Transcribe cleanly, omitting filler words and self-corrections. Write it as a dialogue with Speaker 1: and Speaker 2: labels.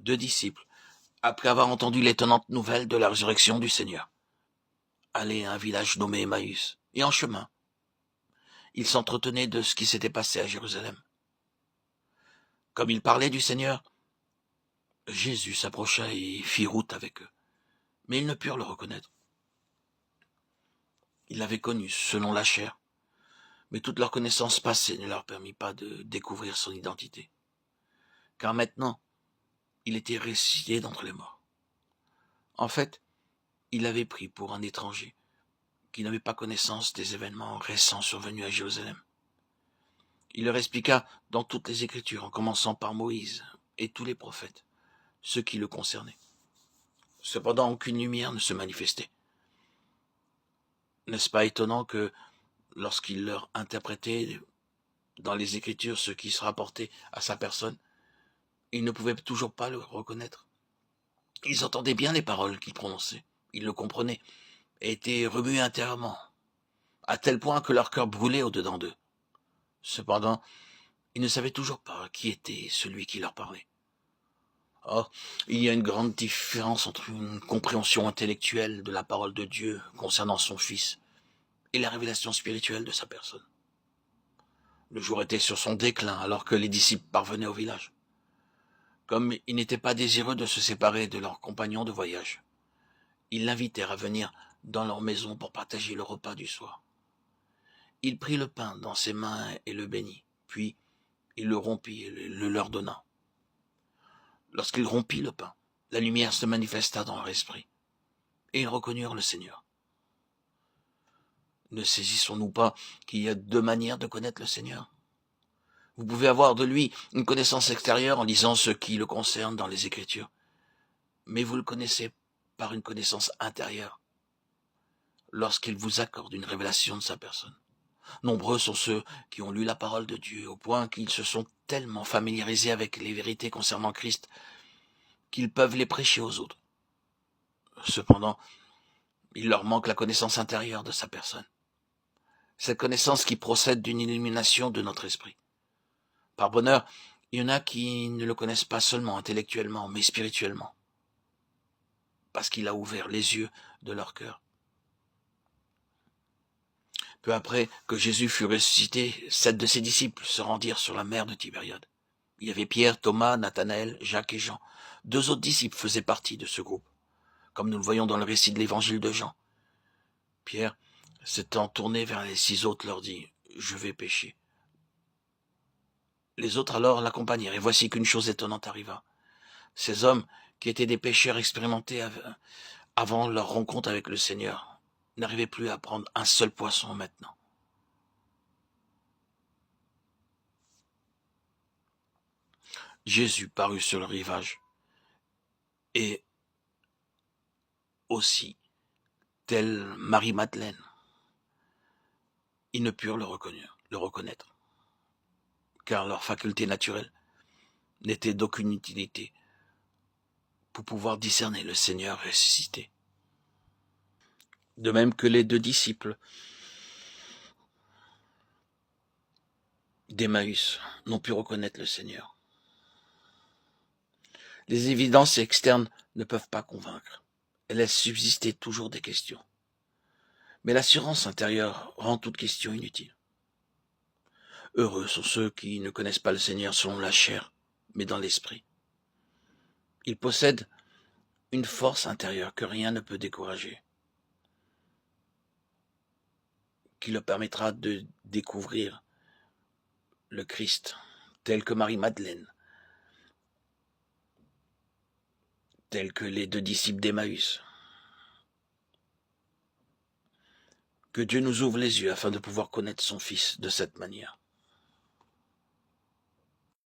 Speaker 1: deux disciples, après avoir entendu l'étonnante nouvelle de la résurrection du Seigneur, allaient à un village nommé Emmaüs, et en chemin, ils s'entretenaient de ce qui s'était passé à Jérusalem. Comme ils parlaient du Seigneur, Jésus s'approcha et fit route avec eux, mais ils ne purent le reconnaître. Ils l'avaient connu selon la chair, mais toute leur connaissance passée ne leur permit pas de découvrir son identité, car maintenant, il était ressuscité d'entre les morts. En fait, il l'avait pris pour un étranger qui n'avait pas connaissance des événements récents survenus à Jérusalem. Il leur expliqua dans toutes les Écritures, en commençant par Moïse et tous les prophètes, ce qui le concernait. Cependant, aucune lumière ne se manifestait. N'est-ce pas étonnant que, lorsqu'il leur interprétait dans les Écritures ce qui se rapportait à sa personne, ils ne pouvaient toujours pas le reconnaître. Ils entendaient bien les paroles qu'il prononçait, ils le comprenaient, et étaient remués intérieurement, à tel point que leur cœur brûlait au-dedans d'eux. Cependant, ils ne savaient toujours pas qui était celui qui leur parlait. Or, il y a une grande différence entre une compréhension intellectuelle de la parole de Dieu concernant son Fils et la révélation spirituelle de sa personne. Le jour était sur son déclin alors que les disciples parvenaient au village. Comme ils n'étaient pas désireux de se séparer de leurs compagnons de voyage, ils l'invitèrent à venir dans leur maison pour partager le repas du soir. Il prit le pain dans ses mains et le bénit, puis il le rompit et le leur donna. Lorsqu'il rompit le pain, la lumière se manifesta dans leur esprit, et ils reconnurent le Seigneur. Ne saisissons-nous pas qu'il y a deux manières de connaître le Seigneur? Vous pouvez avoir de lui une connaissance extérieure en lisant ce qui le concerne dans les Écritures, mais vous le connaissez par une connaissance intérieure, lorsqu'il vous accorde une révélation de sa personne. Nombreux sont ceux qui ont lu la parole de Dieu au point qu'ils se sont tellement familiarisés avec les vérités concernant Christ qu'ils peuvent les prêcher aux autres. Cependant, il leur manque la connaissance intérieure de sa personne. Cette connaissance qui procède d'une illumination de notre esprit. Par bonheur, il y en a qui ne le connaissent pas seulement intellectuellement, mais spirituellement, parce qu'il a ouvert les yeux de leur cœur. Peu après que Jésus fut ressuscité, 7 de ses disciples se rendirent sur la mer de Tibériade. Il y avait Pierre, Thomas, Nathanaël, Jacques et Jean. 2 autres disciples faisaient partie de ce groupe, comme nous le voyons dans le récit de l'évangile de Jean. Pierre, s'étant tourné vers les 6 autres, leur dit « Je vais pêcher ». Les autres alors l'accompagnèrent, et voici qu'une chose étonnante arriva. Ces hommes, qui étaient des pêcheurs expérimentés avant leur rencontre avec le Seigneur, n'arrivaient plus à prendre un seul poisson maintenant. Jésus parut sur le rivage, et aussi, telle Marie-Madeleine, ils ne purent le reconnaître, car leur faculté naturelle n'était d'aucune utilité pour pouvoir discerner le Seigneur ressuscité. De même que les 2 disciples d'Emmaüs n'ont pu reconnaître le Seigneur. Les évidences externes ne peuvent pas convaincre. Elles laissent subsister toujours des questions. Mais l'assurance intérieure rend toute question inutile. Heureux sont ceux qui ne connaissent pas le Seigneur selon la chair, mais dans l'esprit. Ils possèdent une force intérieure que rien ne peut décourager, qui leur permettra de découvrir le Christ, tel que Marie-Madeleine, tel que les 2 disciples d'Emmaüs. Que Dieu nous ouvre les yeux afin de pouvoir connaître son Fils de cette manière.